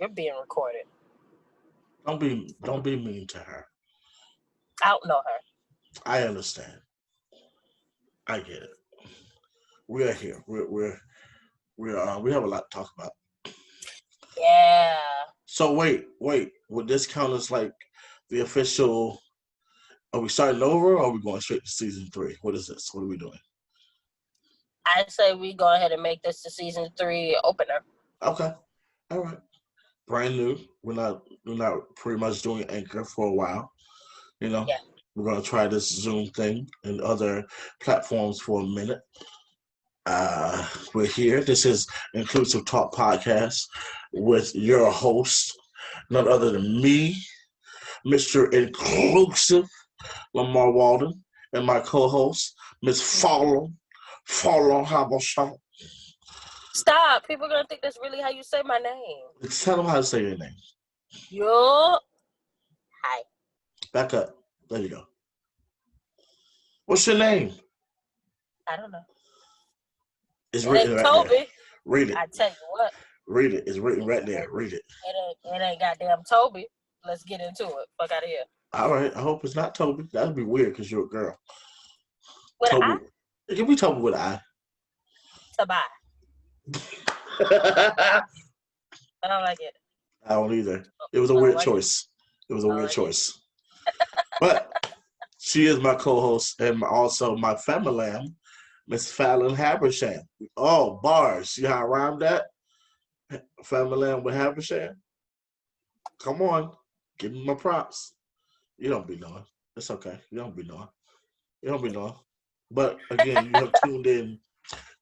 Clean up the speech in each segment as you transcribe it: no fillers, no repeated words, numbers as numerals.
You're being recorded. Don't be mean to her. I don't know her. I understand. I get it. We are here. We have a lot to talk about. Yeah. So wait. Would this count as like the official? Are we starting over, or are we going straight to season 3? What is this? What are we doing? I say we go ahead and make this the season 3 opener. Okay. All right. Brand new. We're not pretty much doing Anchor for a while. You know, Yeah. we're gonna try this Zoom thing and other platforms for a minute. We're here. This is Inclusive Talk Podcast with your host, none other than me, Mr. Inclusive Lamar Walden, and my co-host, Miss Fallon Habashon. Stop. People are going to think that's really how you say my name. Tell them how to say your name. Yo. Hi. Back up. There you go. What's your name? I don't know. It's It written ain't right Toby. there. Read it. I tell you what. Read it. It's written right there. Read it. It ain't goddamn Toby. Let's get into it. Fuck out of here. All right. I hope it's not Toby. That'd be weird because you're a girl. With Toby. I? It can be Toby with an I. Tabai. I don't like it. I don't either. It was a weird choice. It was a weird choice. But she is my co-host and also my family lamb, Miss Fallon Habersham. Oh, bars. See how I rhymed that? Family lamb with Habersham? Come on. Give me my props. You don't be knowing. It's okay. You don't be knowing. But again, you have tuned in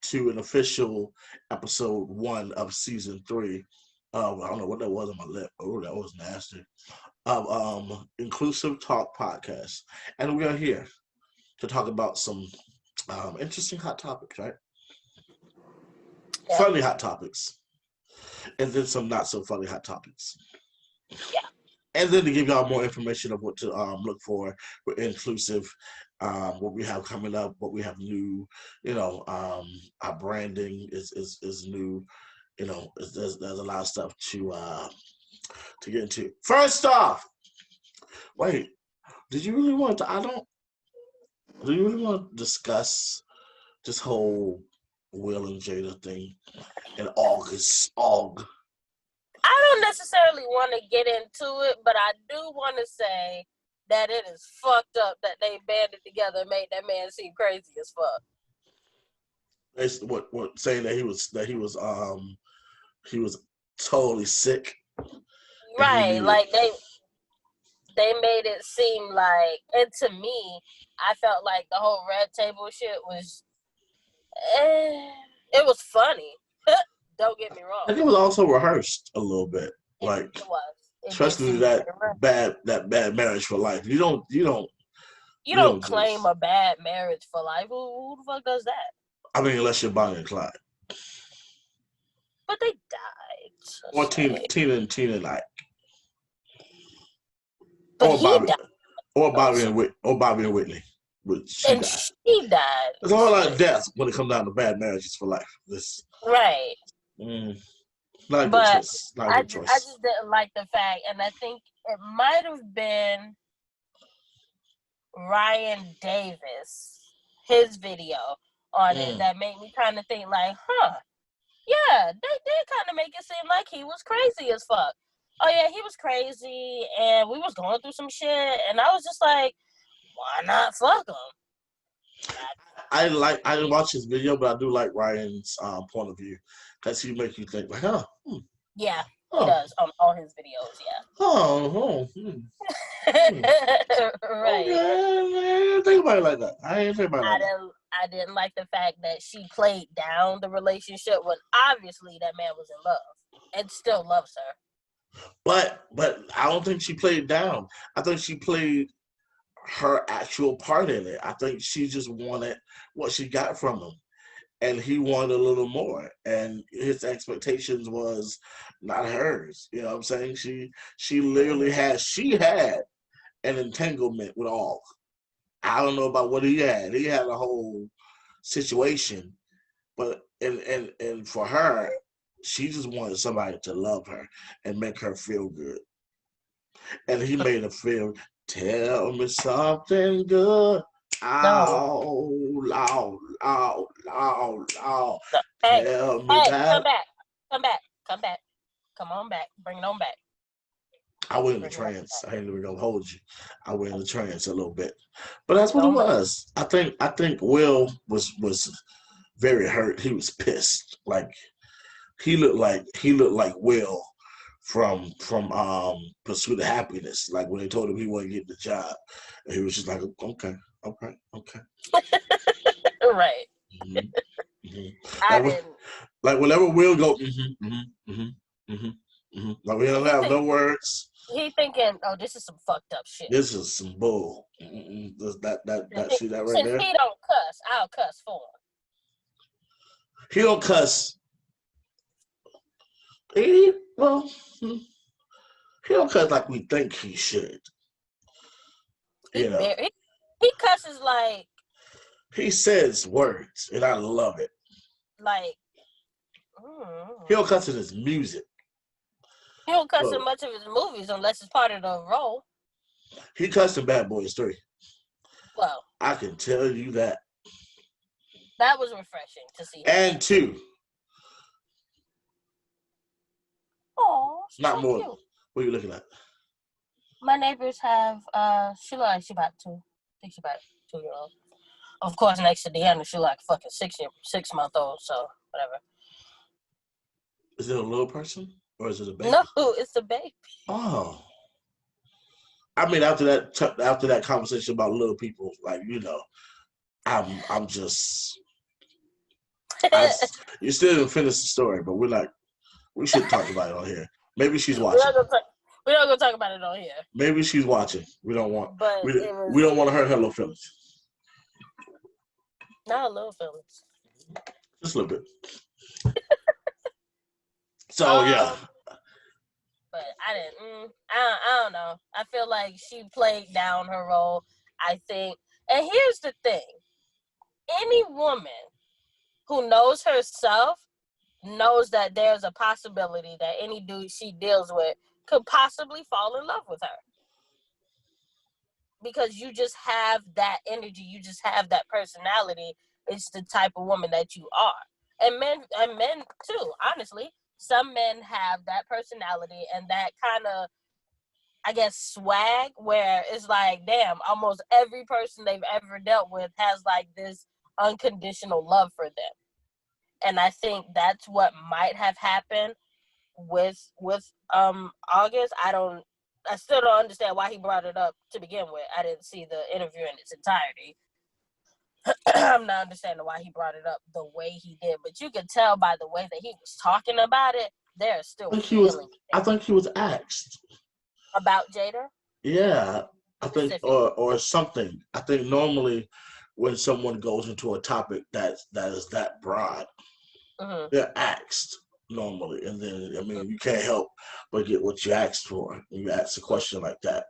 to an official episode 1 of season 3 of, I don't know what that was on my lip. Oh, that was nasty. Of Inclusive Talk Podcast. And we are here to talk about some interesting hot topics, right? Yeah. Funny hot topics. And then some not so funny hot topics. Yeah. And then to give y'all more information of what to look for with Inclusive, what we have coming up, what we have new, our branding is new, there's a lot of stuff to get into. First off, wait, do you really want to discuss this whole Will and Jada thing in August? I don't necessarily want to get into it, but I do want to say that it is fucked up that they banded together and made that man seem crazy as fuck. What saying that he was totally sick. Right, like they made it seem like, and to me, I felt like the whole red table shit was, it was funny. Don't get me wrong. I think it was also rehearsed a little bit. It was. Especially that bad marriage for life. You don't claim a bad marriage for life. Who the fuck does that? I mean, unless you're Bonnie and Clyde. But they died. Or Tina and Ike. But died. Or Bobby and Whitney. She died. There's a whole lot of death when it comes down to bad marriages for life. Right. Not a good choice. I just didn't like the fact, and I think it might have been Ryan Davis, his video on it, that made me kind of think like, yeah, they did kind of make it seem like he was crazy as fuck. Oh yeah, he was crazy, and we was going through some shit, and I was just like, why not fuck him? I didn't watch his video, but I do like Ryan's point of view, because he makes you think like, Yeah, he does on all his videos. Yeah. Right. Okay, I didn't think about it like that. I didn't like the fact that she played down the relationship when obviously that man was in love and still loves her. But I don't think she played down. I think she played her actual part in it. I think she just wanted what she got from him, and he wanted a little more, and his expectations was not hers. You know what I'm saying? She literally had an entanglement with Og. I don't know about what he had. He had a whole situation, but and for her, She just wanted somebody to love her and make her feel good. And he made her feel, tell me something good. No. Ow, loud, loud, loud, loud. No. Hey, Tell me hey, that. come back. Come on back. Bring it on back. I went in the Bring it on trance. back. I ain't even gonna hold you. I went in the trance a little bit. But that's Bring what it it on back. was. I think Will was very hurt. He was pissed. Like he looked like Will from Pursuit of Happiness. Like when they told him he wasn't getting the job, and he was just like, okay. Right. Mm-hmm, mm-hmm. I didn't. Like whenever Will go, like we don't have no words. He thinking, oh, this is some fucked up shit. This is some bull. See that right Since there? he don't cuss, I'll cuss for him. He don't cuss. Well, he don't cuss like we think he should. He cusses like he says words, and I love it. Like he don't cuss in his music. He don't cuss in much of his movies unless it's part of the role. He cussed in Bad Boys 3. Well, I can tell you that. That was refreshing to see. And 2. Oh, not so more. Cute. What are you looking at? My neighbors have she look like she about 2. I think she about 2-year-old. Of course, next to Deanna, she like fucking 6-month-old. So whatever. Is it a little person or is it a baby? No, it's a baby. Oh. I mean, after that conversation about little people, like I'm just. You still didn't finish the story, but we should talk about it on here. Maybe she's watching. We're not gonna talk about it on here. Maybe she's watching. We don't want. But we don't want to hurt her little feelings. Not a little feelings. Just a little bit. So yeah. But I didn't. I don't know. I feel like she played down her role. I think. And here's the thing: any woman who knows herself knows that there's a possibility that any dude she deals with could possibly fall in love with her. Because you just have that energy, you just have that personality. It's the type of woman that you are. And men too, honestly. Some men have that personality and that kind of, I guess, swag where it's like, damn, almost every person they've ever dealt with has like this unconditional love for them. And I think that's what might have happened with August. I still don't understand why he brought it up to begin with. I didn't see the interview in its entirety. I'm not understanding why he brought it up the way he did, but you could tell by the way that he was talking about it, there's still feelings. I think he was asked about Jada. Yeah, I think, or something. I think normally when someone goes into a topic that is that broad, they're asked normally, and then you can't help but get what you asked for. You ask a question like that,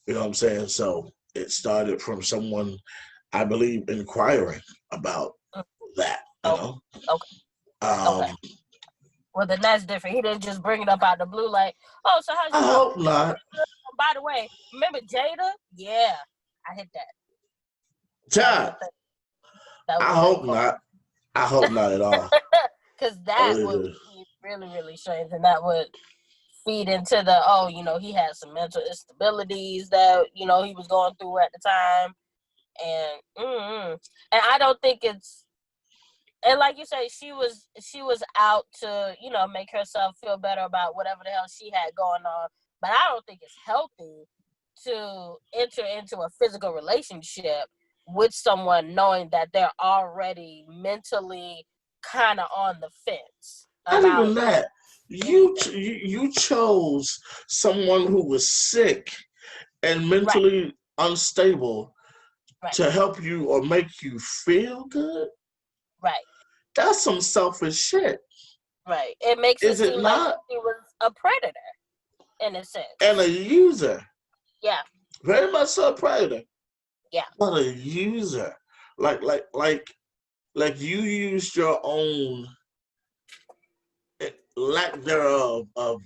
you know what I'm saying? So it started from someone, I believe, inquiring about that. You know. Okay. Well, then that's different. He didn't just bring it up out the blue, like, "Oh, so how's I hope not." By the way, remember Jada? Yeah, I hit that. John, I hope not. I hope not at all. Because that would be really, really strange, and that would feed into the he had some mental instabilities that he was going through at the time, and I don't think it's. And like you say, she was out to, make herself feel better about whatever the hell she had going on. But I don't think it's healthy to enter into a physical relationship with someone knowing that they're already mentally kind of on the fence. Not even that. You chose someone who was sick and mentally unstable to help you or make you feel good. Right. That's some selfish shit. Right. It makes it seem like he was a predator in a sense. And a user. Yeah. Very much so a predator. Yeah. But a user. Like you used your own lack thereof of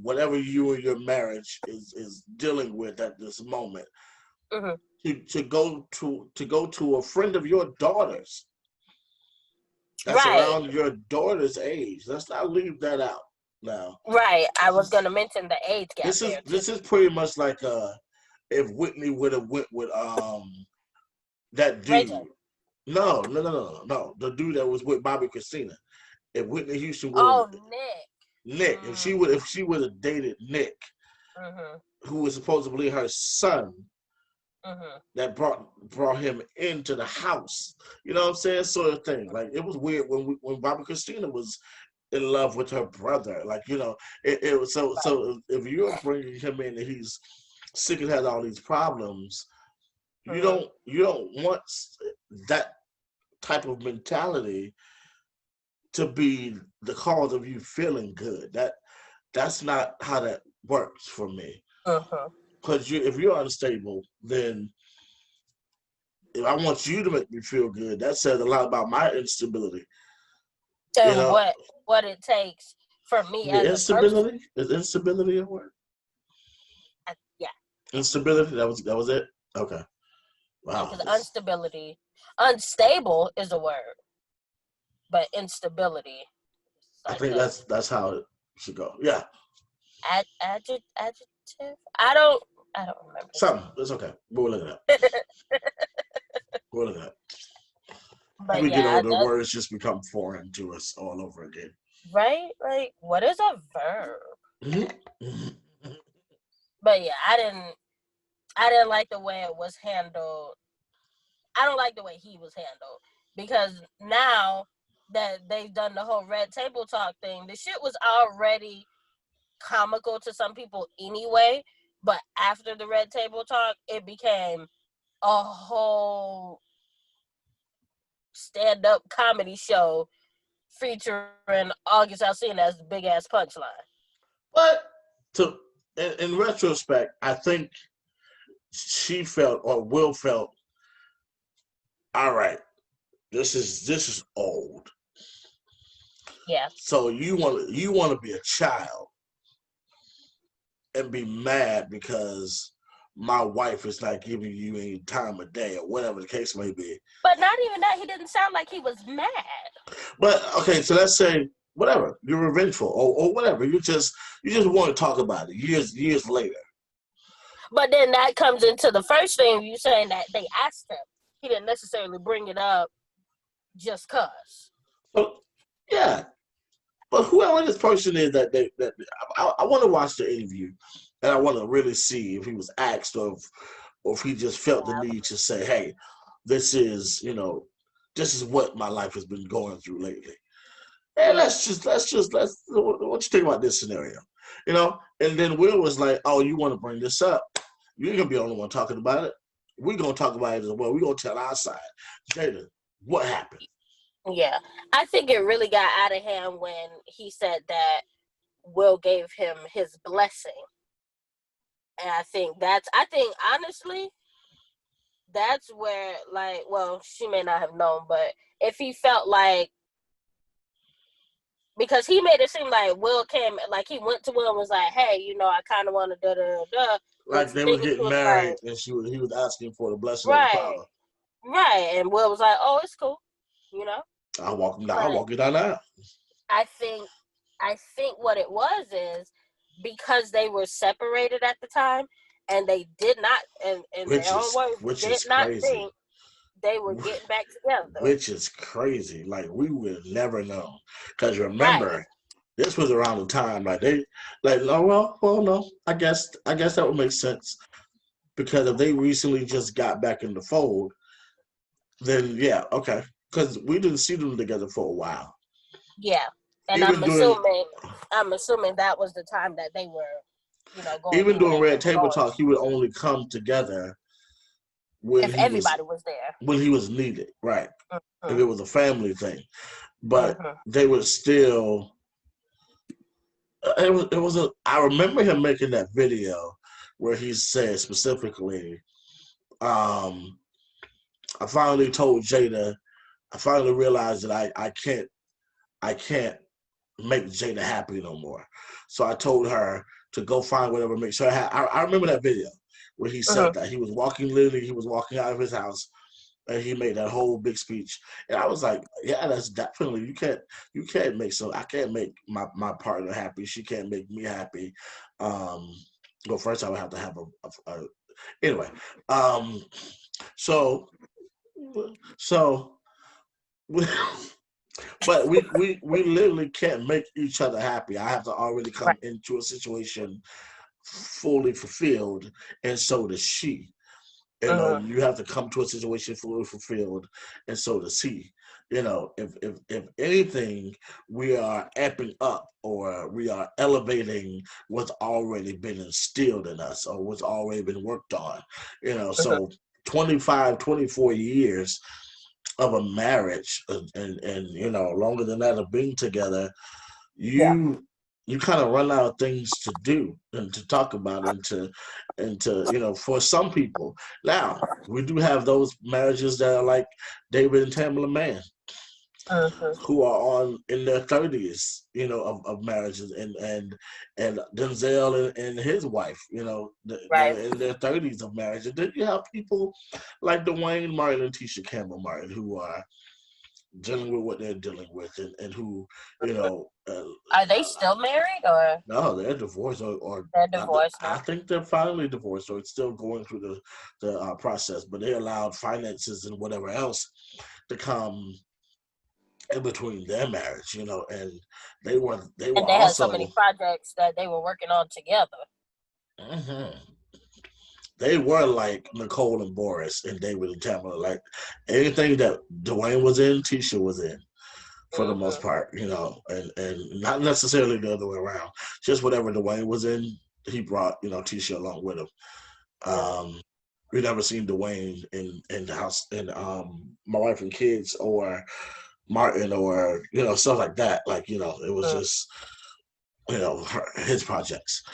whatever you and your marriage is dealing with at this moment, to go to a friend of your daughter's that's Right. around your daughter's age. Let's not leave that out now. Right. I was gonna mention the age gap there too. This is pretty much like if Whitney would have went with that Ray dude. J. No. The dude that was with Bobby Christina. If Whitney Houston would Oh, have Nick. if she would have dated Nick, who was supposedly her son, that brought him into the house. You know what I'm saying? Sort of thing. Like, it was weird when Bobby Christina was in love with her brother. Like, you know, it was so if you're bringing him in and he's sick and has all these problems, you don't want that type of mentality to be the cause of you feeling good. That's not how that works for me. Because if you're unstable, then if I want you to make me feel good, that says a lot about my instability. And you know? what it takes for me as instability? A person. Is instability a word? Yeah. Instability. That was it. Okay. Wow. Because unstable is a word, but instability. I think that's how it should go. Yeah. Adjective. I don't remember. Something. It's okay. We'll look it up. We'll look it up. But we get older, words just become foreign to us all over again. Right? Like, what is a verb? But yeah, I didn't like the way it was handled. I don't like the way he was handled, because now that they've done the whole red table talk thing, the shit was already comical to some people anyway, but after the red table talk, it became a whole stand-up comedy show featuring August Alsina as the big ass punchline. But in retrospect, I think she felt, or Will felt, all right, this is old. Yeah. So you want to be a child and be mad because my wife is not giving you any time of day, or whatever the case may be. But not even that. He didn't sound like he was mad. But okay, so let's say whatever, you're revengeful or whatever. You just want to talk about it years later. But then that comes into the first thing you saying, that they asked him. He didn't necessarily bring it up just cause. Well, yeah. But whoever this person is that I want to watch the interview, and I want to really see if he was asked or if he just felt the need to say, hey, this is what my life has been going through lately. And let's what you think about this scenario? And then Will was like, oh, you want to bring this up? You ain't gonna be the only one talking about it. We're gonna talk about it as well. We're gonna tell our side. Jada, what happened? Yeah, I think it really got out of hand when he said that Will gave him his blessing. And I think honestly, that's where, like, well, she may not have known, but if he felt like, because he made it seem like Will came, like he went to Will and was like, hey, I kind of want to da-da-da-da. Like they were getting married, and he was asking for the blessing of the power. Right, and Will was like, oh, it's cool, I'll walk him down. I'll walk you down now. I think what it was is because they were separated at the time, and they did not, in their own words, did not think they were getting back together. Which is crazy. Like, we would never know. Because remember, this was around the time, no, I guess that would make sense. Because if they recently just got back in the fold, then yeah, okay. Because we didn't see them together for a while. Yeah. And I'm assuming that was the time that they were, going. Even during Red Table Talk, he would only come together when everybody was there. When he was needed, right. If it was a family thing. But they were still, I remember him making that video where he said specifically, I finally told Jada, I finally realized that I can't make Jada happy no more. So I told her to go find whatever makes her happy. I remember that video where he said that he was walking out of his house and he made that whole big speech. And I was like, yeah, that's definitely, you can't make I can't make my partner happy. She can't make me happy. Well, first I would have to have anyway. So but we literally can't make each other happy. I have to already come into a situation fully fulfilled, and so does she. You know, you have to come to a situation fully fulfilled, and so does he. You know, if anything, we are amping up or we are elevating what's already been instilled in us or what's already been worked on. You know, so 25, 24 years of a marriage and you know, longer than that of being together, you kind of run out of things to do and to talk about and to you know, for some people. Now we do have those marriages that are like David and Tamala Mann, who are in their 30s, you know, of marriages, and Denzel and his wife, you know, they're in their 30s of marriage. And then you have people like Dwayne Martin and Tisha Campbell Martin who are dealing with what they're dealing with, and who, you know, are they still married or no, they're divorced or they're divorced now? I think they're finally divorced, or it's still going through the process. But they allowed finances and whatever else to come in between their marriage, you know, and they were and they had so many projects that they were working on together. They were like Nicole and Boris and David and Tamara. Like anything that Dwayne was in, Tisha was in for the most part, you know, and not necessarily the other way around. Just whatever Dwayne was in, he brought, you know, Tisha along with him. We never seen Dwayne in the house in My Wife and Kids or Martin or, you know, stuff like that. Like, you know, it was just, you know, his projects.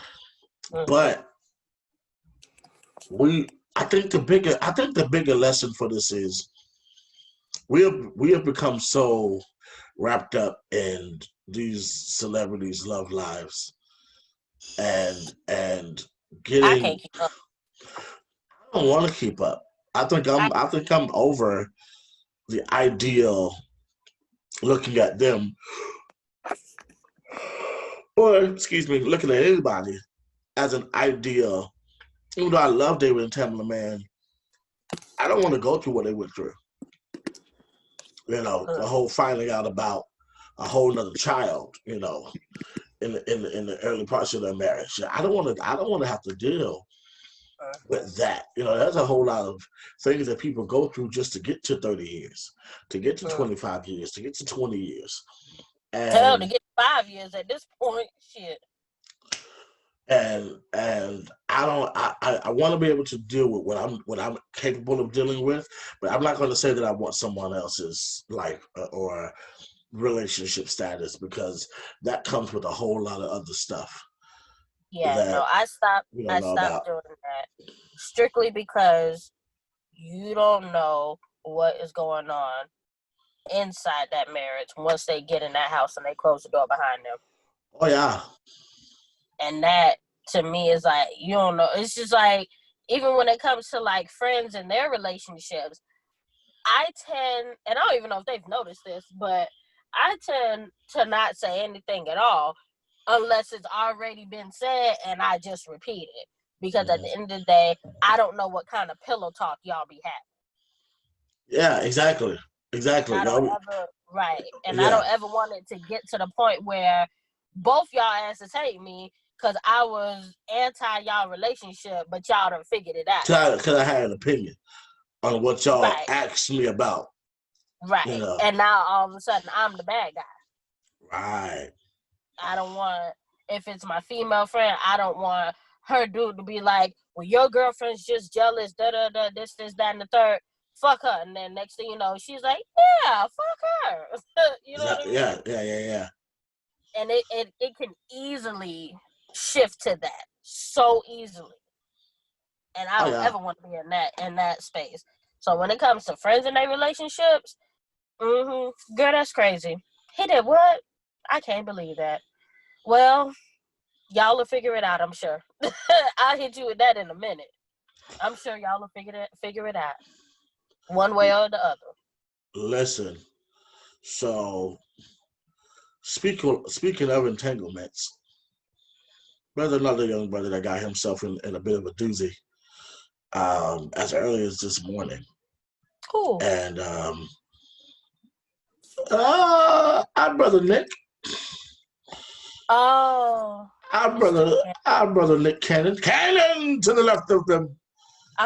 But I think the bigger lesson for this is we have become so wrapped up in these celebrities' love lives and getting. I can't keep up. I don't want to keep up. I think I'm over the ideal looking at them, or excuse me, looking at anybody as an ideal. Even though I love David and Tamala Mann, I don't want to go through what they went through. You know, the whole finding out about a whole nother child, you know, in the early parts of their marriage. I don't want to have to deal with that. You know, there's a whole lot of things that people go through just to get to 30 years, to get to 25 years, to get to 20 years. And hell, to get 5 years at this point, shit. And I want to be able to deal with what I'm capable of dealing with, but I'm not going to say that I want someone else's life or relationship status, because that comes with a whole lot of other stuff. Yeah, no, I stopped doing that strictly because you don't know what is going on inside that marriage once they get in that house and they close the door behind them. Oh yeah. And that to me is like, you don't know. It's just like, even when it comes to like friends and their relationships, I tend, and I don't even know if they've noticed this, but I tend to not say anything at all unless it's already been said and I just repeat it. Because at the end of the day, I don't know what kind of pillow talk y'all be having. Yeah, exactly. Exactly. I don't ever want it to get to the point where both y'all asses hate me because I was anti y'all relationship, but y'all done figured it out. Because I had an opinion on what y'all asked me about. Right. You know? And now all of a sudden I'm the bad guy. Right. I don't want, if it's my female friend, I don't want her dude to be like, well, your girlfriend's just jealous, this, that, and the third. Fuck her. And then next thing you know, she's like, yeah, fuck her. You know what I mean? Yeah. And it can easily shift to that so easily. And I don't ever want to be in that space. So when it comes to friends and their relationships, girl, that's crazy. He did what? I can't believe that. Well, y'all will figure it out, I'm sure. I'll hit you with that in a minute. I'm sure y'all will figure it out. One way or the other. Listen, so speaking of entanglements, there's another young brother that got himself in a bit of a doozy as early as this morning. Cool. And our brother Nick. Oh. Our brother Nick Cannon. Cannon to the left of them.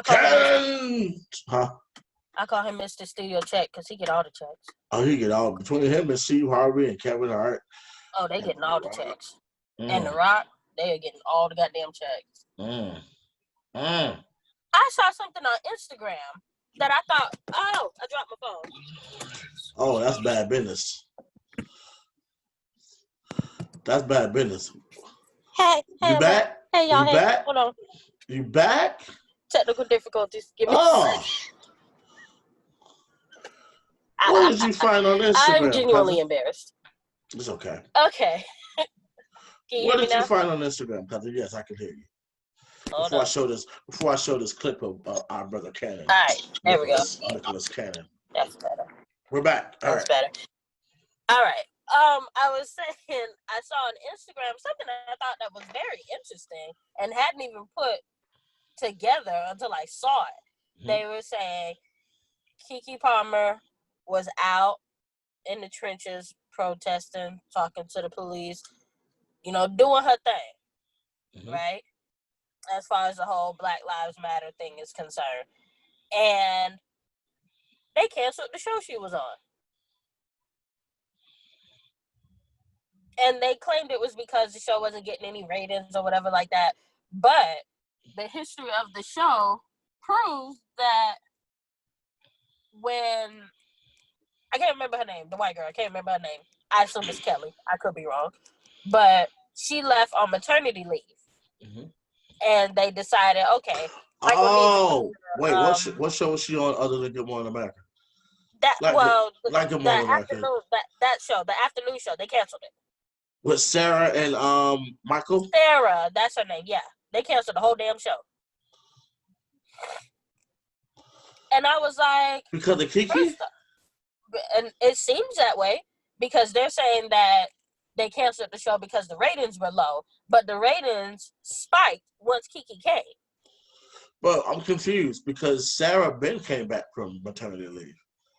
Cannon! Huh? I call him Mr. Studio Check because he get all the checks. Oh, he get all between him and Steve Harvey and Kevin Hart. Oh, they getting all the checks. And The Rock, they are getting all the goddamn checks. I saw something on Instagram that I thought, oh, I dropped my phone. Oh, that's bad business. That's bad business. Hey, you back? Hey, y'all. You back? Hold on. You back? Technical difficulties. Give me a second. What did you find on Instagram? I'm genuinely embarrassed. It's okay. Okay. What did you find on Instagram, cousin? Yes, I can hear you. Before I show this clip of our brother Cannon. All right, there we go. Nicholas Cannon. That's better. We're back. That's better. All right. I was saying I saw on Instagram something I thought that was very interesting and hadn't even put together until I saw it. Mm-hmm. They were saying Keke Palmer was out in the trenches protesting, talking to the police, doing her thing, right? As far as the whole Black Lives Matter thing is concerned. And they canceled the show she was on. And they claimed it was because the show wasn't getting any ratings or whatever like that. But the history of the show proves that when... I can't remember her name, the white girl. I can't remember her name. I assume it's Kelly. I could be wrong. But she left on maternity leave. Mm-hmm. And they decided, okay. Wait, what show was she on other than Good Morning America? Good Morning America. That show, the afternoon show, they canceled it. With Sarah and Michael? Sarah, that's her name, yeah. They canceled the whole damn show. And I was like... Because of Keke? And it seems that way because they're saying that they canceled the show because the ratings were low, but the ratings spiked once Keke came. But I'm confused because Sarah Ben came back from maternity leave.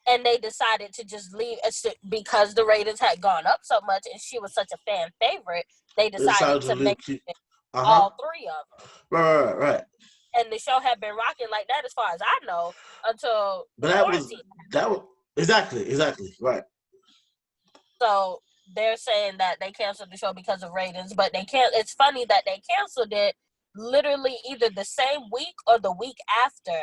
And they decided to just leave because the ratings had gone up so much and she was such a fan favorite. They decided to make all three of them. Right. And the show had been rocking like that as far as I know until that was exactly right. So they're saying that they canceled the show because of ratings, but it's funny that they canceled it literally either the same week or the week after.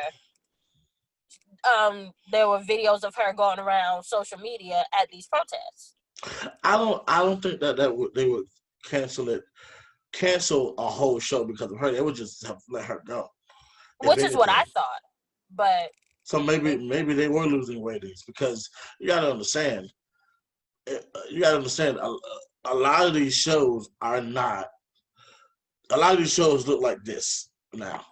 There were videos of her going around social media at these protests. I don't think that they would cancel a whole show because of her. They would just have let her go. Which is what I thought, but so maybe they were losing ratings because you gotta understand. A lot of these shows are not. A lot of these shows look like this now.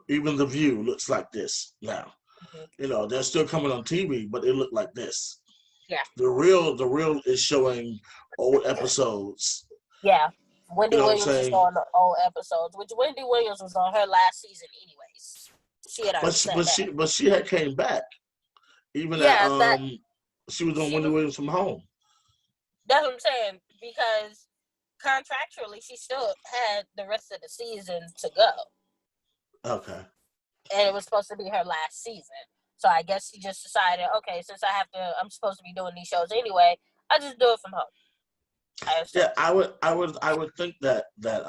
Even The View looks like this now. Mm-hmm. They're still coming on TV, but they look like this. Yeah. The real is showing old episodes. Yeah. Wendy Williams is on the old episodes, which Wendy Williams was on her last season anyways. She had came back. Even she was on Wendy Williams from Home. That's what I'm saying, because contractually she still had the rest of the season to go. Okay. And it was supposed to be her last season. So I guess she just decided, okay, since I'm supposed to be doing these shows anyway, I just do it from home. Yeah, I would think that they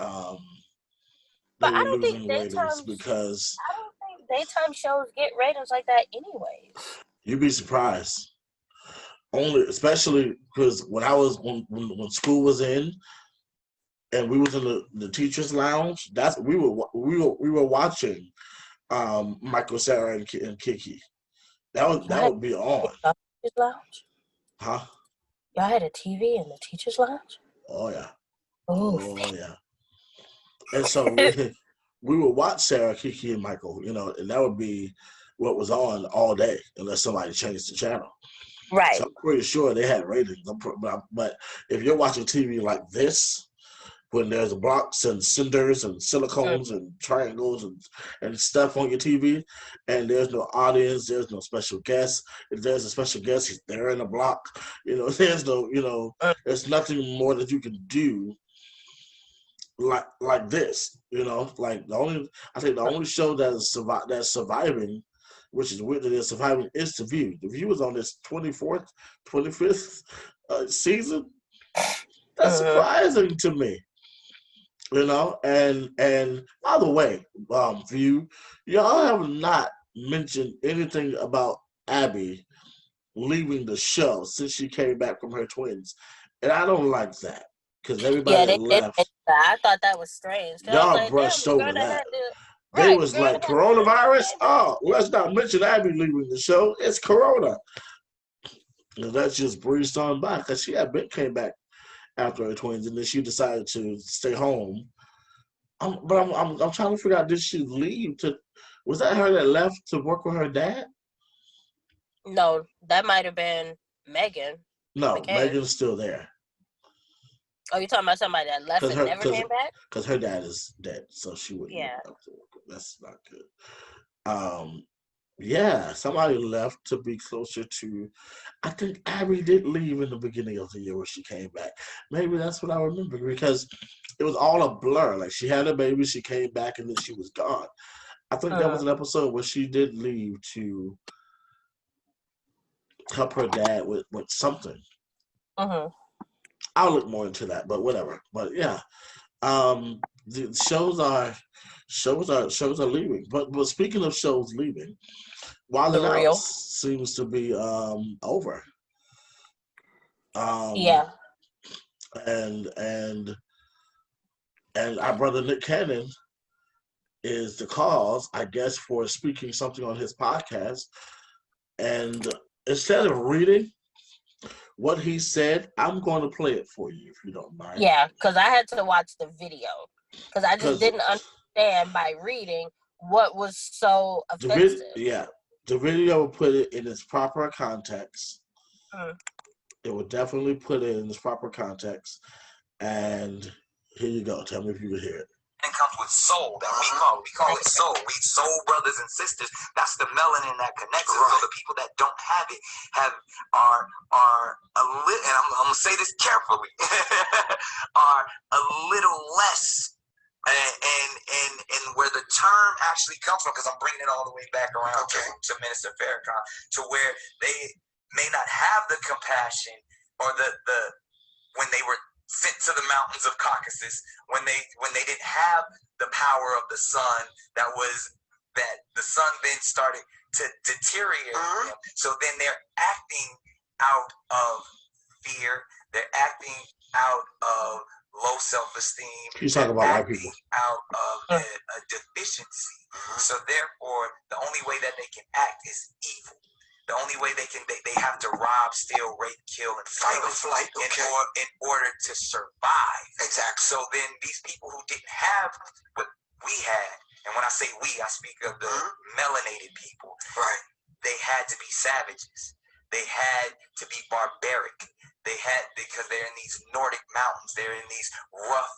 but were losing ratings because I don't think daytime shows get ratings like that anyways. You'd be surprised. Especially because when school was in, and we was in the teachers' lounge, we were watching Michael, Sarah, and Keke. That would be on. Teachers' lounge? Huh? Y'all had a TV in the teacher's lounge? Oh, yeah. Oh, yeah. And so we would watch Sarah, Kiki, and Michael, and that would be what was on all day unless somebody changed the channel. Right. So I'm pretty sure they had ratings. But if you're watching TV like this, when there's blocks and cinders and silicones and triangles and stuff on your TV, and there's no audience, there's no special guest. If there's a special guest, he's there in the block. There's no, there's nothing more that you can do like this. Like I think the only show that's surviving, which is weird that they're surviving, is The View. The View is on this 24th, 25th season. That's surprising to me. And by the way, View, y'all have not mentioned anything about Abby leaving the show since she came back from her twins. And I don't like that because everybody left. I thought that was strange. Y'all brushed over that. They was like, coronavirus? Oh, let's not mention Abby leaving the show. It's Corona. And that just breezed on by because she had been came back after her twins, and then she decided to stay home. I'm trying to figure out, did she leave was that her that left to work with her dad? No, that might have been Megan. No, Megan's still there. Oh, you're talking about somebody that left and never came back? Because her dad is dead, so she wouldn't. Yeah. That's not good. Yeah, somebody left to be closer to. I think Abby did leave in the beginning of the year when she came back. Maybe that's what I remember because it was all a blur. Like she had a baby, she came back, and then she was gone. I think that was an episode where she did leave to help her dad with something. I'll look more into that, but whatever. But yeah, the shows are leaving. But speaking of shows leaving, WildNOut seems to be over. Yeah. And our brother Nick Cannon is the cause, I guess, for speaking something on his podcast. And instead of reading what he said, I'm going to play it for you if you don't mind. Yeah, because I had to watch the video because I just didn't understand by reading what was so offensive. The video will put it in its proper context. It will definitely put it in its proper context. And here you go. Tell me if you can hear it. And comes with soul that we call it soul. We soul brothers and sisters. That's the melanin that connects us. So the people that don't have it are a little, and I'm gonna say this carefully, are a little less. And where the term actually comes from, because I'm bringing it all the way back around to Minister Farrakhan, to where they may not have the compassion or the when they were sent to the mountains of Caucasus, when they didn't have the power of the sun, that the sun then started to deteriorate them. So then they're acting out of fear. They're acting out of low self-esteem. You talk about white people. Out of a deficiency. So therefore, the only way that they can act is evil. The only way they have to rob, steal, rape, kill, and fight or flight in order to survive. Exactly. So then these people who didn't have what we had, and when I say we, I speak of the melanated people. Right. They had to be savages. They had to be barbaric. They had, because they're in these Nordic mountains, they're in these rough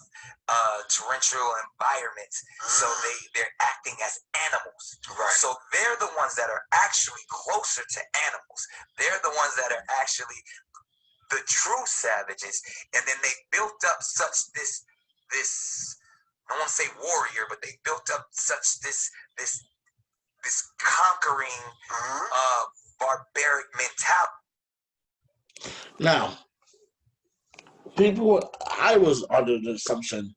torrential environments. So they're acting as animals. Right. So they're the ones that are actually closer to animals. They're the ones that are actually the true savages. And then they built up such this I don't want to say warrior, but they built up such this conquering barbaric mentality. Now, I was under the assumption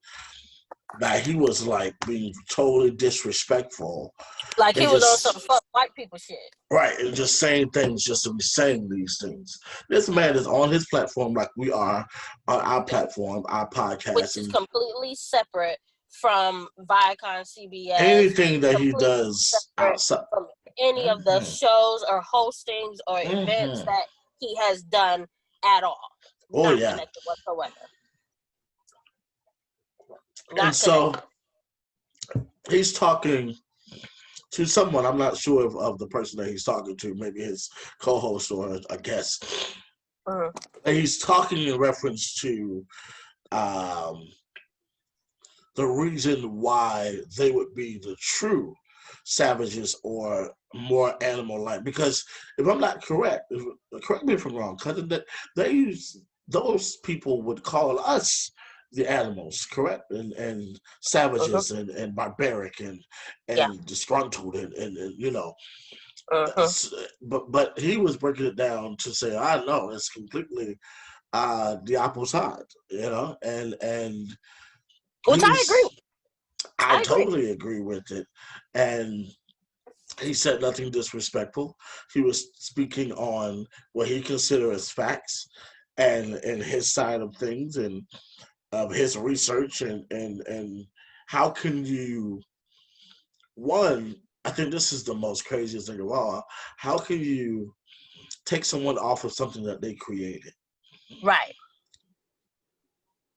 that he was like being totally disrespectful. Like he was on some fuck white people shit. Right, and just saying things just to be saying these things. This man is on his platform like we are on our platform, our podcast. Which is completely separate from Viacom, CBS. Anything that he does outside. From any of the shows or hostings or events that he has done at all. Oh, Not yeah. connected whatsoever. And so he's talking to someone. I'm not sure of the person that he's talking to, maybe his co-host or a guest. And he's talking in reference to the reason why they would be the true savages or more animal-like. Because if I'm not correct, correct me if I'm wrong, cousin, that those people would call us the animals, correct? And savages and barbaric and disgruntled and you know. But he was breaking it down to say, I know it's completely the opposite, you know, and which I agree. I totally agree with it. And he said nothing disrespectful. He was speaking on what he considers facts and his side of things and of his research and how can you, one, I think this is the most craziest thing of all, how can you take someone off of something that they created? Right.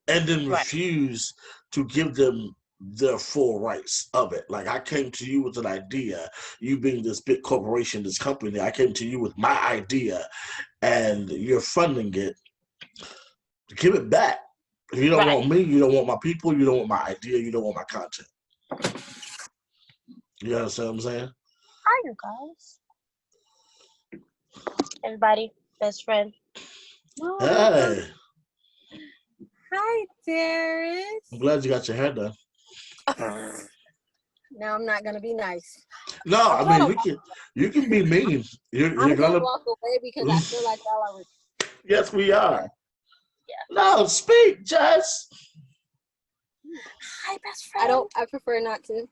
And then refuse to give them their full rights of it. Like, I came to you with an idea, you being this big corporation, this company, I came to you with my idea and you're funding it. Give it back. If you don't want me, you don't want my people, you don't want my idea, you don't want my content. You understand what I'm saying? Hi, you guys. Everybody, best friend. Hey. Hi, Darius. I'm glad you got your hair done. Now I'm not gonna be nice. No, I mean you can be mean. You're gonna walk away because I feel like y'all are. Yes, we are. Yeah. No, speak, Jess. Hi, best friend. I prefer not to.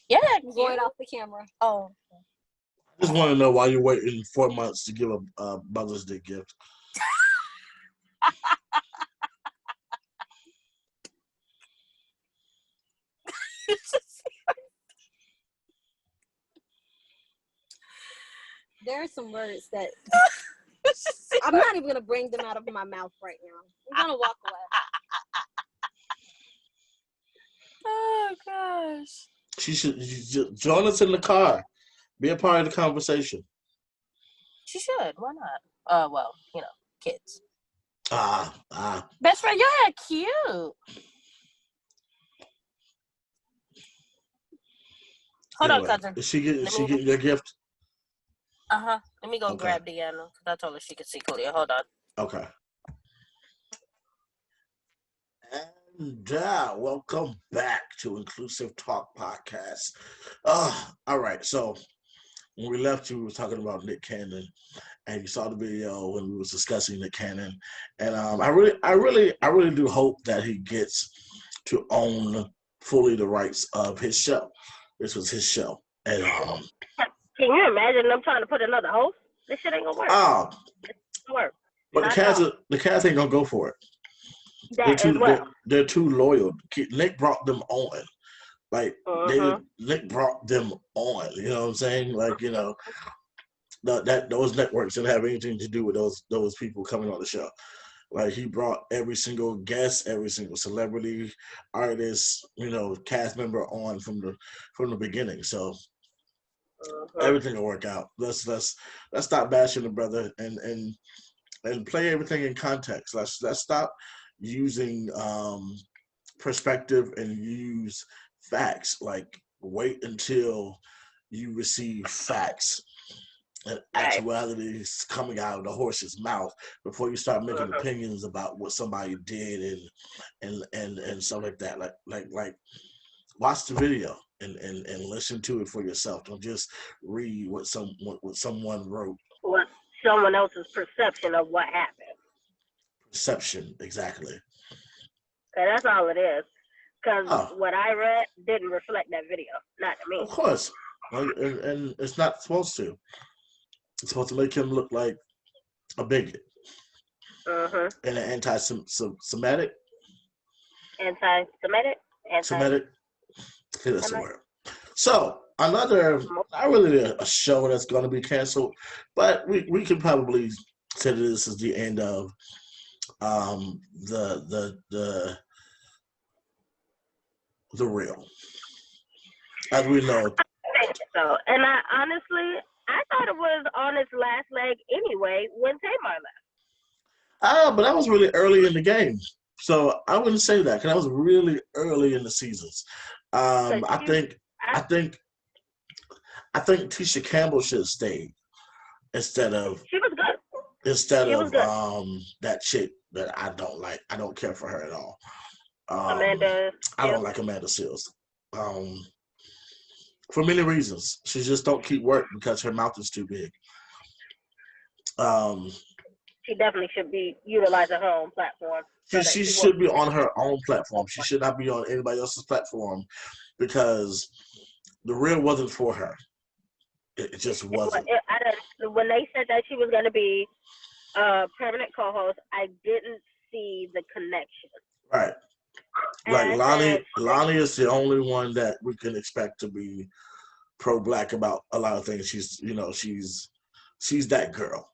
Yeah, I'm going off the camera. Oh. I just want to know why you're waiting 4 months to give a Mother's Day gift. There are some words that I'm not even gonna bring them out of my mouth right now. I'm gonna walk away. Oh gosh. She should join us in the car. Be a part of the conversation. She should. Why not? Well, you know, kids. Best friend, your hair cute. Hold on, cousin. Is she getting your gift? Let me go grab Deanna because I told her she could see clear. Hold on. Okay. And welcome back to Inclusive Talk Podcast. All right. So when we left you, we were talking about Nick Cannon, and you saw the video when we was discussing Nick Cannon. And I really do hope that he gets to own fully the rights of his show. This was his show, and can you imagine them trying to put another host? This shit ain't gonna work. It doesn't work. But the cats ain't gonna go for it. They're too loyal. Nick brought them on. Like Nick brought them on. You know what I'm saying? Like, you know, those networks didn't have anything to do with those people coming on the show. Like, he brought every single guest, every single celebrity, artist, you know, cast member on from the beginning. So everything will work out. Let's stop bashing the brother and play everything in context. Let's stop using perspective and use facts. Like, wait until you receive facts and actuality is coming out of the horse's mouth before you start making opinions about what somebody did and stuff like that. Like watch the video and listen to it for yourself. Don't just read what someone wrote. What someone else's perception of what happened. Perception, exactly. Okay, that's all it is. Because what I read didn't reflect that video. Not to me. Of course. And it's not supposed to. It's supposed to make him look like a bigot. And an anti-Semitic. Anti-Semitic? Semitic. Okay, that's the word. So, not really a show that's going to be canceled, but we can probably said that this is the end of the real. As we know. So, and I thought it was on its last leg anyway when Tamar left. But that was really early in the game. So I wouldn't say that because that was really early in the seasons. I think Tisha Campbell should have stayed instead of she was good. That chick that I don't like. I don't care for her at all. Amanda. I don't like Amanda Seales. For many reasons. She just don't keep work because her mouth is too big. She definitely should be utilizing her own platform. She should be on her own platform. She should not be on anybody else's platform because the real wasn't for her. It just wasn't. When they said that she was going to be a permanent co-host, I didn't see the connection. Right. Like Lonnie is the only one that we can expect to be pro-black about a lot of things. She's that girl.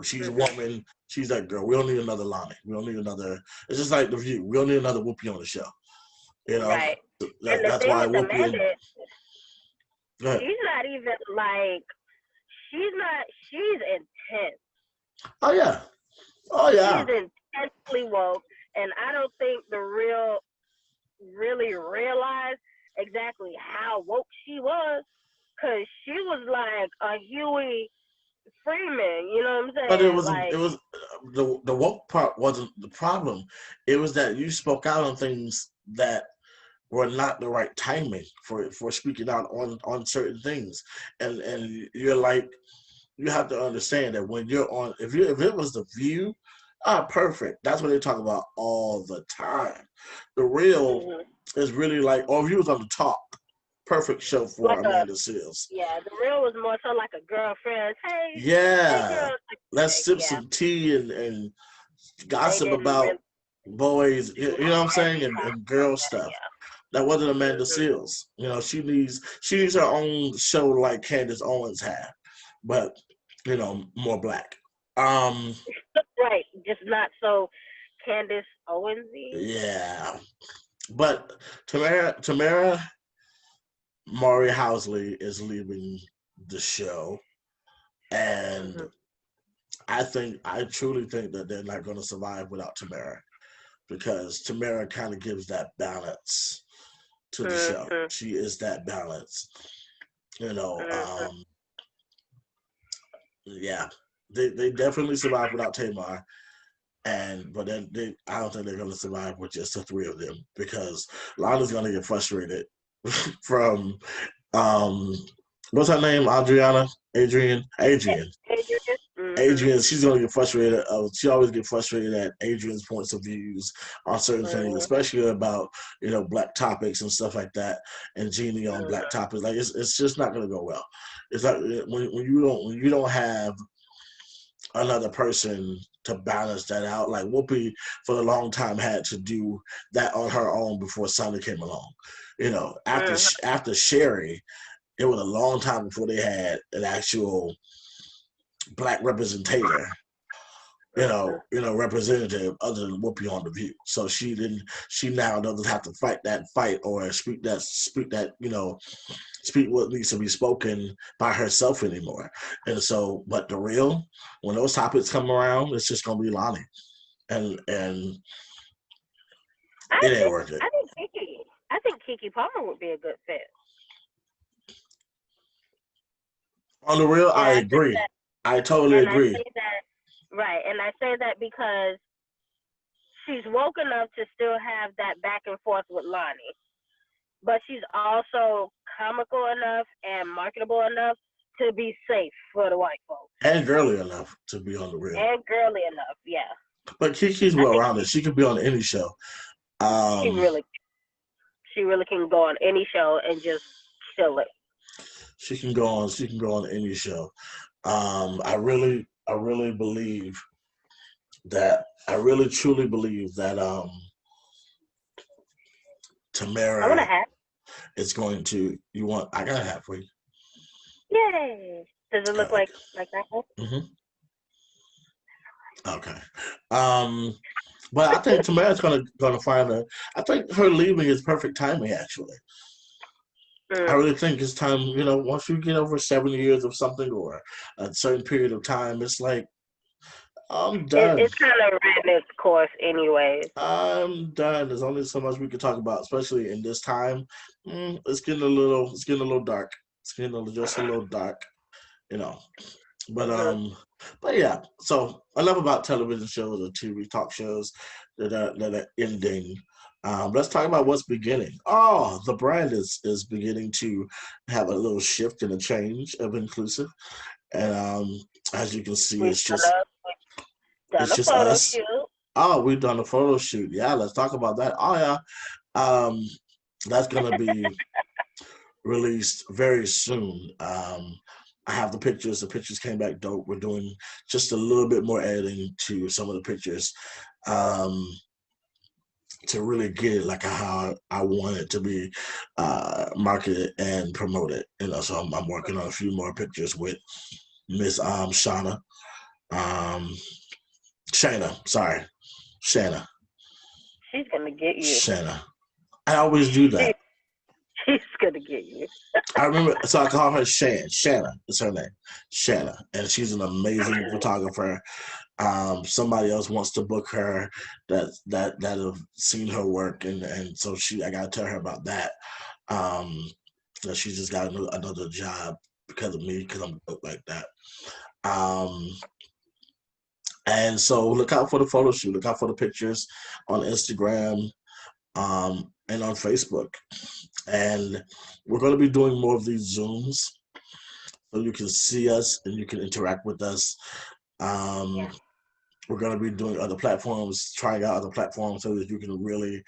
She's a woman. She's that girl. We don't need another Lonnie. We don't need another. It's just like The View. We don't need another Whoopi on the show. You know, right? That's why Whoopi. Amanda, she's not even like. She's intense. Oh yeah. She's intensely woke, and I don't think the real really realized exactly how woke she was, because she was like a Huey Freeman, you know what I'm saying? But it was the woke part wasn't the problem. It was that you spoke out on things that were not the right timing for speaking out on certain things, and you're like, you have to understand that when you're on, if it was The View, perfect. That's what they talk about all the time. The Real is really like, or if you was on The Talk. Perfect show for like Amanda Seales. Yeah, The Real was more so like a girlfriend. Hey, yeah, let's sip some tea and gossip about boys. You know what I'm saying, and girl stuff. Yeah. That wasn't Amanda Seales. You know, she needs her own show like Candace Owens had, but more black. Right, just not so Candace Owens-y. Yeah, but Tamara Maury Housley is leaving the show, and I truly think that they're not going to survive without Tamara, because Tamara kind of gives that balance to the show. She is that balance, yeah. They definitely survive without Tamar, but then I don't think they're going to survive with just the three of them, because Lana's going to get frustrated from what's her name? Adrian. Adrian, she's gonna get frustrated. She always gets frustrated at Adrian's points of views on certain things, especially about black topics and stuff like that, and Jeannie on black topics. Like it's just not gonna go well. It's like when you don't have another person to balance that out. Like Whoopi for a long time had to do that on her own before Sonny came along. After Sherry, it was a long time before they had an actual black representative, representative other than Whoopi on The View. So she now doesn't have to fight that fight or speak what needs to be spoken by herself anymore. And so, but The Real, when those topics come around, it's just gonna be Lonnie, and it ain't working. I think Keke Palmer would be a good fit. On The Real, I agree. I totally agree. And I say that because she's woke enough to still have that back and forth with Lonnie, but she's also comical enough and marketable enough to be safe for the white folks. And girly enough to be on The Real. And girly enough, yeah. But Kiki's well-rounded. She could be on any show. She really can go on any show and just kill it. She can go on any show. I really believe that. I really truly believe that Tamara is going to. I got a hat for you. Yay! Does it look like that? Mm-hmm. Okay. But I think Tamara's gonna find her. I think her leaving is perfect timing. Actually, I really think it's time. Once you get over 7 years of something or a certain period of time, it's like I'm done. It's kind of ran its course, anyways. I'm done. There's only so much we can talk about, especially in this time. It's getting a little dark. It's getting just a little dark, you know. But but yeah. So enough about television shows or TV talk shows that are ending. Let's talk about what's beginning. Oh, the brand is beginning to have a little shift and a change of inclusive, and as you can see, We've done it's a just photo us. shoot. Oh, we've done a photo shoot. Yeah, let's talk about that. Oh yeah, um, that's gonna be released very soon. I have the pictures. The pictures came back dope. We're doing just a little bit more editing to some of the pictures to really get it like how I want it to be marketed and promoted. So I'm working on a few more pictures with Miss Shauna. Um, Shana, sorry. Shana. She's gonna get you. Shana. I always do that. She's gonna get you. I remember, so I call her Shan. Shanna is her name. Shanna. And she's an amazing photographer. Somebody else wants to book her that have seen her work, and so I gotta tell her about that. That she just got another job because of me, because I'm booked like that. And so look out for the photo shoot. Look out for the pictures on Instagram and on Facebook. And we're going to be doing more of these Zooms so you can see us and you can interact with us. We're going to be doing other platforms, trying out other platforms so that you can really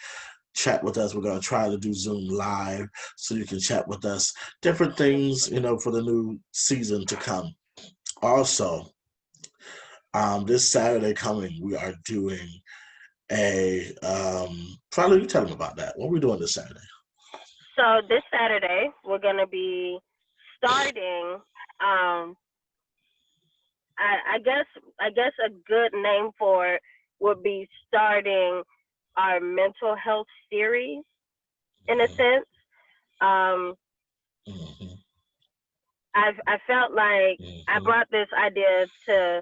chat with us. We're going to try to do Zoom live so you can chat with us. Different things, for the new season to come. Also, this Saturday coming, we are doing probably you tell them about that. What are we doing this Saturday? So this Saturday, we're going to be starting, I guess a good name for it would be starting our mental health series, in a sense. I felt like I brought this idea to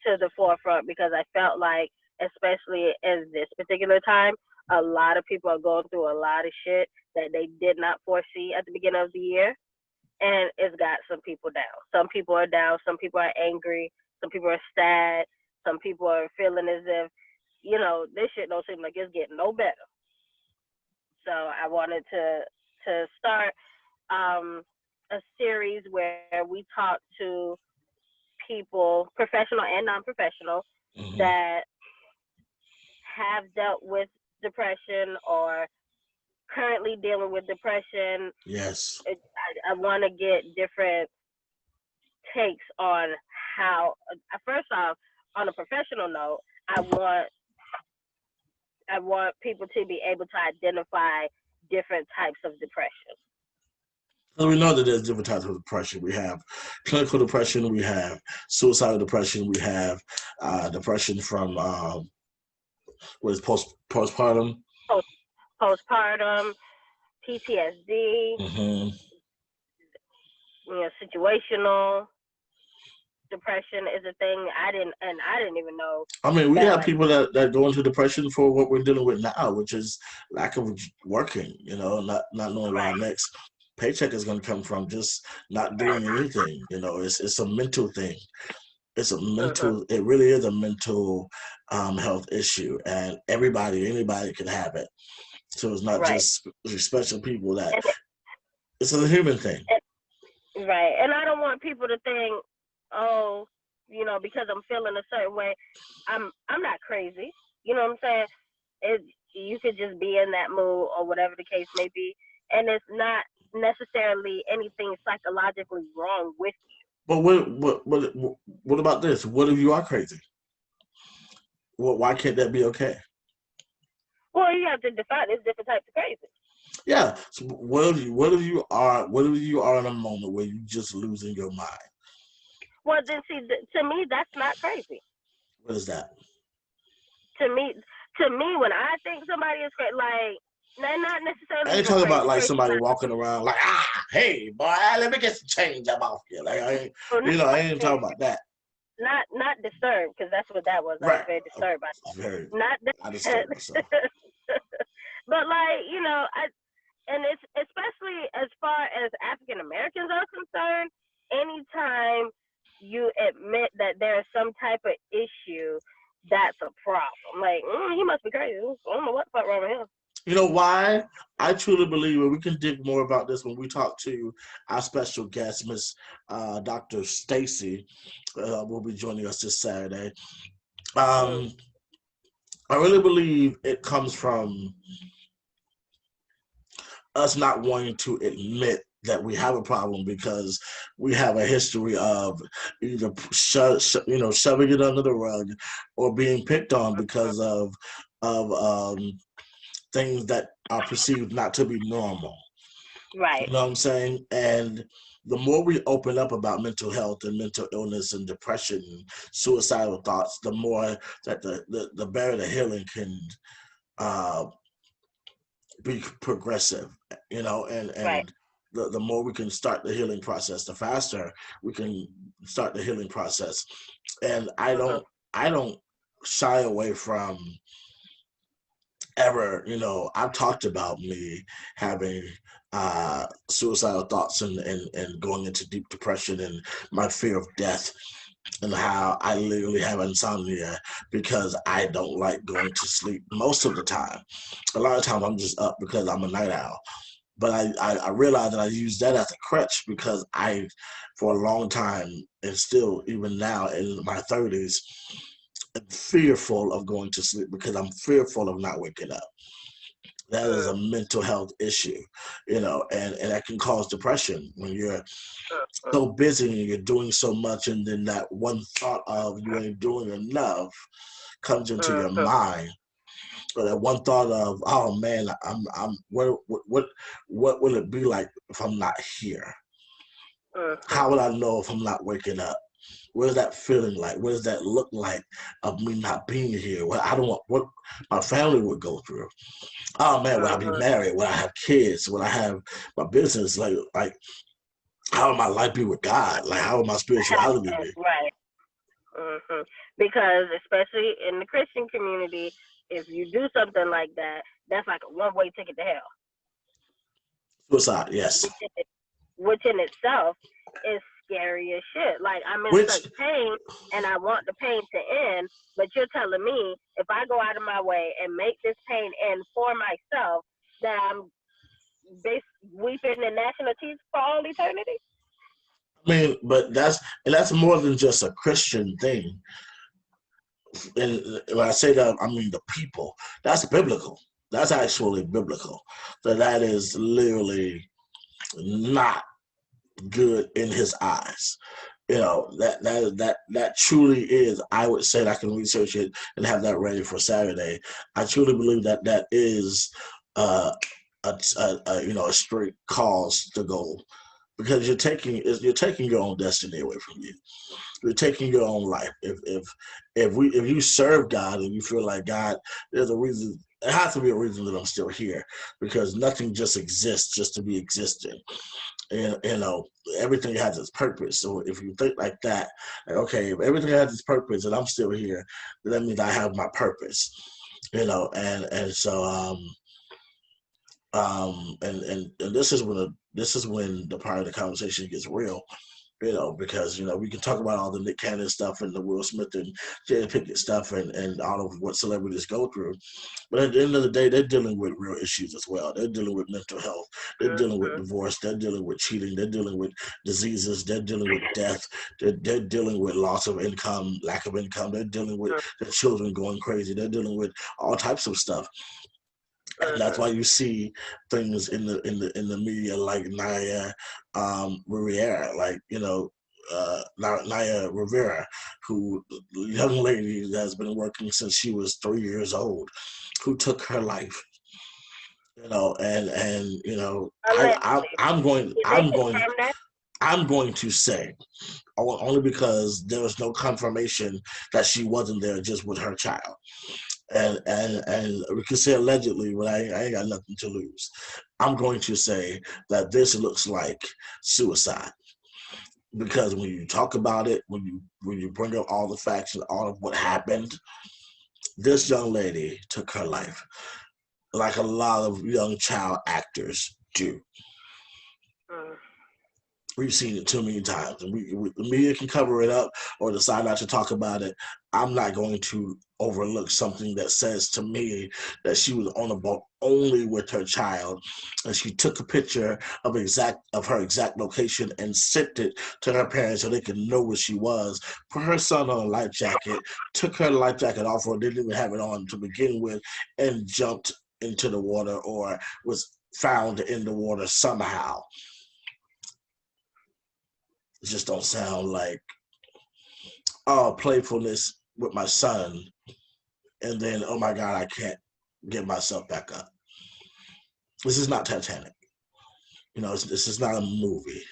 the forefront because I felt like, especially in this particular time, a lot of people are going through a lot of shit that they did not foresee at the beginning of the year. And it's got some people down. Some people are down. Some people are angry. Some people are sad. Some people are feeling as if, this shit don't seem like it's getting no better. So I wanted to start a series where we talk to people, professional and non-professional, that have dealt with depression or currently dealing with depression. Yes. I want to get different takes on how, first off, on a professional note, I want people to be able to identify different types of depression. So we know that there's different types of depression. We have clinical depression, we have suicidal depression, we have depression from what is postpartum? Postpartum, PTSD, situational depression is a thing. I didn't even know. I mean, we have people that go into depression for what we're dealing with now, which is lack of working. Not knowing where our next paycheck is going to come from, just not doing anything. It's a mental thing. It's a mental. It really is a mental health issue, and anybody can have it. So it's not just special people. It's a human thing. Right, and I don't want people to think, oh, because I'm feeling a certain way, I'm not crazy. You know what I'm saying? You could just be in that mood or whatever the case may be, and it's not necessarily anything psychologically wrong with you. But what about this? What if you are crazy? Why can't that be okay? Well, you have to define. There's different types of crazy. Yeah. So what if you are in a moment where you're just losing your mind? Well, then see, to me, that's not crazy. What is that? To me, when I think somebody is crazy, like, not necessarily I ain't even talking crazy, about like crazy, somebody like, walking around like, hey, boy, let me get some change. I'm off here. Like, I ain't, well, I ain't talking about that. Not disturbed, because that's what that was. I was Right. very disturbed by that. Very. Not that. I disturbed myself. But like, and it's especially as far as African Americans are concerned, anytime you admit that there is some type of issue, that's a problem. Like, he must be crazy. I don't know what the fuck wrong with him. You know why? I truly believe, and we can dig more about this when we talk to our special guest, Miss Dr. Stacy, will be joining us this Saturday. I really believe it comes from us not wanting to admit that we have a problem because we have a history of either shoving it under the rug or being picked on because of things that are perceived not to be normal. Right. You know what I'm saying? And the more we open up about mental health and mental illness and depression and suicidal thoughts, the more that the better the healing can be progressive, and Right. the more we can start the healing process, the faster we can start the healing process. And I don't shy away from ever, I've talked about me having suicidal thoughts and going into deep depression and my fear of death, and how I literally have insomnia because I don't like going to sleep most of the time. A lot of times I'm just up because I'm a night owl. But I realized that I use that as a crutch because for a long time, and still even now in my 30s, am fearful of going to sleep because I'm fearful of not waking up. That is a mental health issue, and that can cause depression when you're so busy and you're doing so much, and then that one thought of you ain't doing enough comes into your mind. Or that one thought of, oh man, I'm what will it be like if I'm not here? How would I know if I'm not waking up? What is that feeling like? What does that look like of me not being here? Well, I don't want what my family would go through. Oh man, would I be married? Would I have kids? Would I have my business? Like how would my life be with God? Like how would my spirituality be? Right. Because especially in the Christian community, if you do something like that, that's like a one-way ticket to hell. Suicide, yes. Which in itself is scary as shit. Like, I'm in such pain and I want the pain to end, but you're telling me if I go out of my way and make this pain end for myself, that I'm weeping and gnashing of teeth for all eternity? I mean, but that's more than just a Christian thing. And when I say that, I mean the people. That's biblical. That's actually biblical. That is literally not good in his eyes. That truly is. I would say that I can research it and have that ready for Saturday. I truly believe that is a straight cause to go, because you're taking your own destiny away from you. You're taking your own life. If you serve God and you feel like God, there's a reason. It has to be a reason that I'm still here, because nothing just exists just to be existing. And everything has its purpose. So if you think like that, like, okay, if everything has its purpose and I'm still here, then that means I have my purpose. And so and this is when the part of the conversation gets real. Because we can talk about all the Nick Cannon stuff and the Will Smith and Jada Pinkett stuff and all of what celebrities go through. But at the end of the day, they're dealing with real issues as well. They're dealing with mental health. They're dealing with divorce. They're dealing with cheating. They're dealing with diseases. They're dealing with death. They're dealing with loss of income, lack of income. They're dealing with their children going crazy. They're dealing with all types of stuff. And that's why you see things in the media like Naya Rivera, Naya Rivera, who young lady that's been working since she was 3 years old, who took her life. I'm going. I'm going to say, only because there was no confirmation that she wasn't there just with her child. And we can say allegedly, but I ain't got nothing to lose. I'm going to say that this looks like suicide. Because when you talk about it, when you bring up all the facts and all of what happened, this young lady took her life, like a lot of young child actors do. We've seen it too many times, and the media can cover it up or decide not to talk about it. I'm not going to overlook something that says to me that she was on a boat only with her child, and she took a picture of her exact location and sent it to her parents so they could know where she was. Put her son on a life jacket, took her life jacket off, or didn't even have it on to begin with, and jumped into the water or was found in the water somehow. It just don't sound like playfulness with my son, and then, oh my God, I can't get myself back up. This is not Titanic. This is not a movie.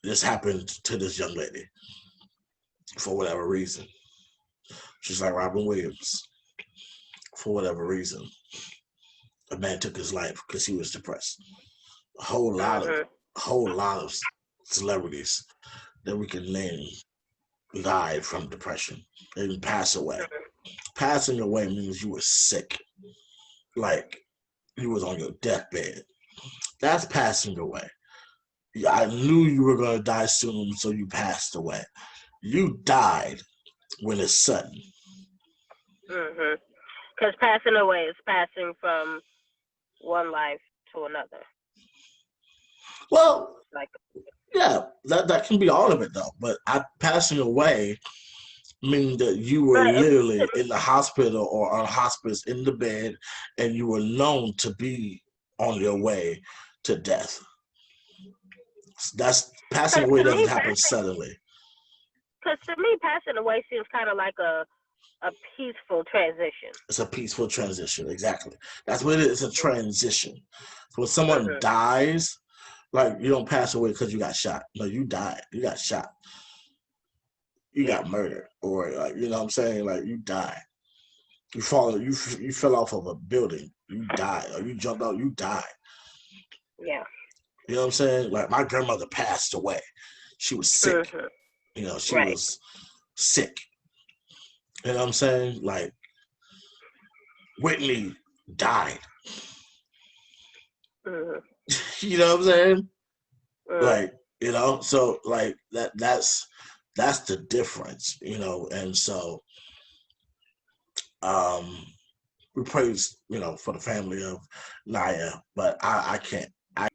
This happened to this young lady for whatever reason. She's like Robin Williams. For whatever reason, a man took his life because he was depressed. A whole lot of celebrities that we can name died from depression and pass away. Passing away means you were sick, like you was on your deathbed. That's passing away. I knew you were going to die soon, so you passed away. You died when it's sudden. Because passing away is passing from one life to another. Well, yeah, that can be all of it though. But passing away means that you were literally in the hospital or on hospice in the bed, and you were known to be on your way to death. That's passing away doesn't happen suddenly. Because to me, passing away seems kind of like a peaceful transition. It's a peaceful transition, exactly. That's what it is. It's a transition. So when someone dies, like, you don't pass away because you got shot. No, you died. You got shot. You got murdered, or like, you know what I'm saying? Like, you died. You fell off of a building. You died, or you jumped out. You died. Yeah. You know what I'm saying? Like, my grandmother passed away. She was sick. She was sick. You know what I'm saying? Like, Whitney died. You know what I'm saying? Like, so like that's the difference, and so we praise, for the family of Naya, but I can't I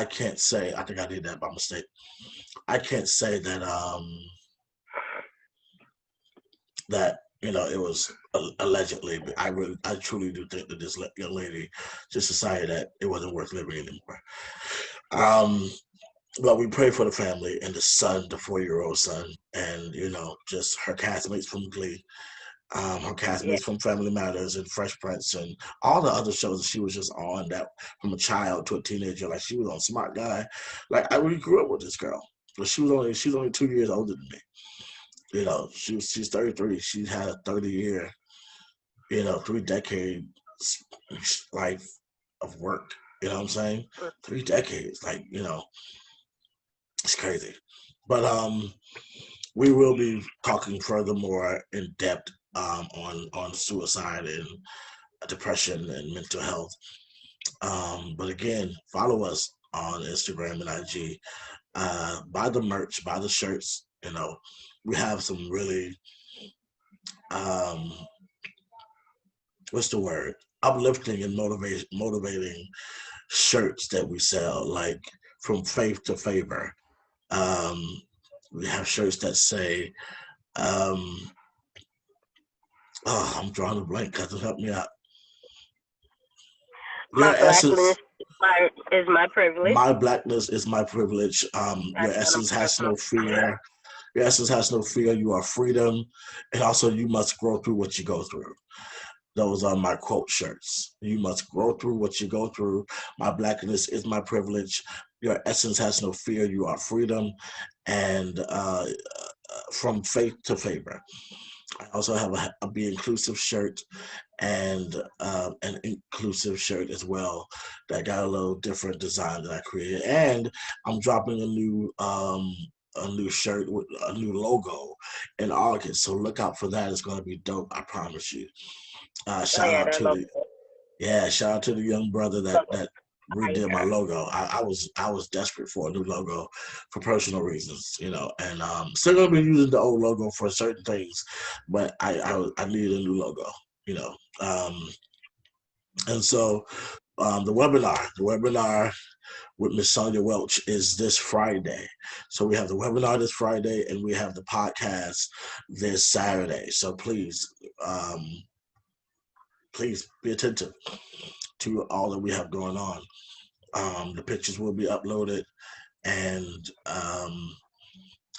can't say, I think I did that by mistake. I can't say that that it was allegedly, but I truly do think that this young lady just decided that it wasn't worth living anymore. But we pray for the family and the son, the 4-year-old son, and just her castmates from Glee, her castmates from Family Matters and Fresh Prince and all the other shows that she was just on, that from a child to a teenager. Like, she was on Smart Guy. Like, I really grew up with this girl, but she's only 2 years older than me. She's 33. She had a 30-year, 3-decade life of work. You know what I'm saying? 3 decades. Like, it's crazy. But we will be talking furthermore in depth on suicide and depression and mental health. But again, follow us on Instagram and IG. Buy the merch, buy the shirts. We have some really what's the word? Uplifting and motivating shirts that we sell, like from faith to favor. We have shirts that say, I'm drawing a blank. Cousin, help me out. My blackness is my privilege. My blackness is my privilege. Your essence has no fear. Your essence has no fear. You are freedom. And also, you must grow through what you go through. those are my quote shirts. You must grow through what you go through. My blackness is my privilege. Your essence has no fear. You are freedom. And from faith to favor. I also have a Be Inclusive shirt and an inclusive shirt as well that got a little different design that I created. And I'm dropping a new shirt with a new logo in August. So look out for that. It's going to be dope. I promise you. Shout out to the young brother that redid my logo. I was desperate for a new logo for personal reasons, you know, and still gonna be using the old logo for certain things, but I needed a new logo, you know. And so the webinar with Miss Sonia Welch is this Friday. So we have the webinar this Friday and we have the podcast this Saturday. So please be attentive to all that we have going on. The pictures will be uploaded, and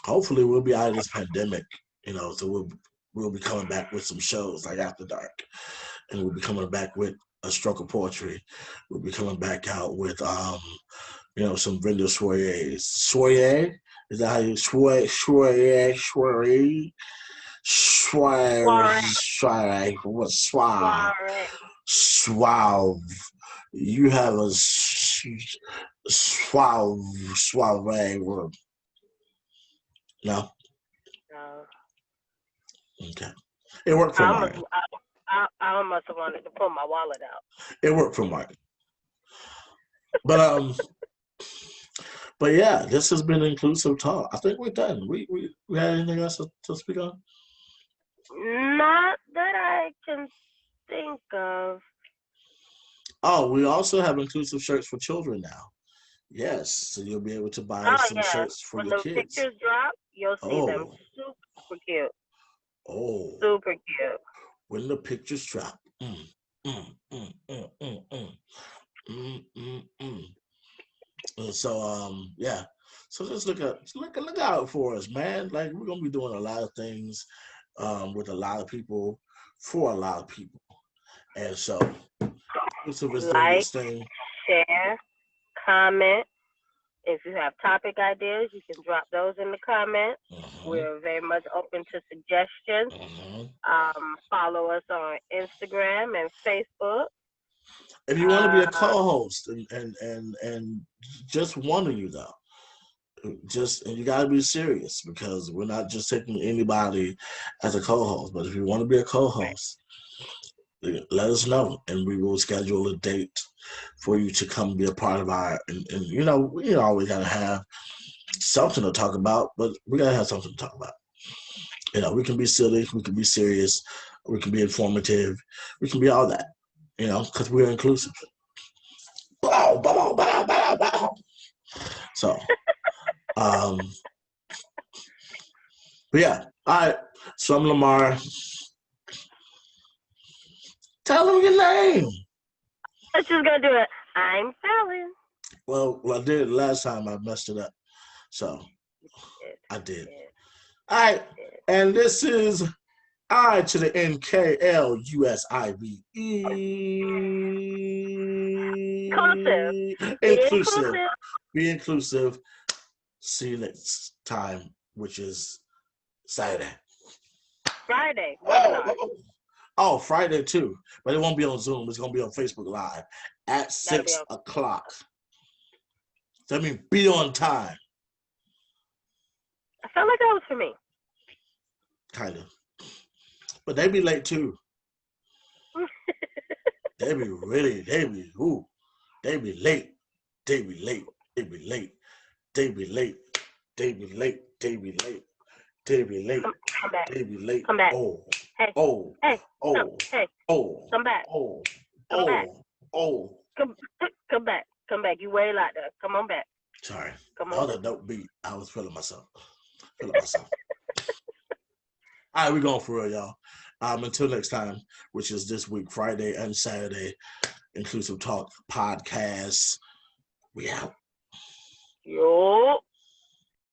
hopefully we'll be out of this pandemic. You know, so we'll be coming back with some shows like After Dark, and we'll be coming back with A Stroke of Poetry. We'll be coming back out with you know, some vendor soirées. Soirée? Is that how you soirée? What suave? You have a suave word. No? No. Okay. It worked for Mark. I almost wanted to pull my wallet out. It worked for Mark. But yeah, this has been Inclusive Talk. I think we're done. We had anything else to speak on? Not that I can think of. Oh, we also have inclusive shirts for children now. Yes, so you'll be able to buy some shirts for your kids. When the pictures drop, you'll see them. Super cute. Oh. Super cute. When the pictures drop. So yeah. So just look out for us, man. Like we're gonna be doing a lot of things with a lot of people for a lot of people. And so like, share, comment. If you have topic ideas, you can drop those in the comments. We're very much open to suggestions. Follow us on Instagram and Facebook. If you want to be a co-host and just one of you though, and you gotta be serious because we're not just taking anybody as a co-host. But if you want to be a co-host, let us know and we will schedule a date for you to come be a part of our. And you know, we always gotta have something to talk about, but we gotta have something to talk about. You know, we can be silly, we can be serious, we can be informative, we can be all that. You know, because we're inclusive. So, but yeah, all right. So I'm Lamar. Tell them your name. I'm just gonna do it. I'm Fallon. Well, I did it last time. I messed it up, so I did. All right, and this is I to the NKLUSIVE. Inclusive. Be inclusive. See you next time, which is Saturday. Friday. Oh, Friday too. But it won't be on Zoom. It's going to be on Facebook Live at 6 o'clock. So, I mean, be on time. I felt like that was for me. Kind of. But they be late too. They be late. They be late. They be late. They be late. They be late. They be late. They be late. They be late. Come back. They be late. Come back. Oh. Hey. Oh. Hey. Oh. Hey. Oh. Come back. Oh. Come back. Oh. Come back. Come back. You way like that. Come on back. Sorry. Come on. All that dope beat. I was feeling myself. All right, we're going for real, y'all. Until next time, which is this week, Friday and Saturday, Inclusive Talk Podcast. We out. Yo.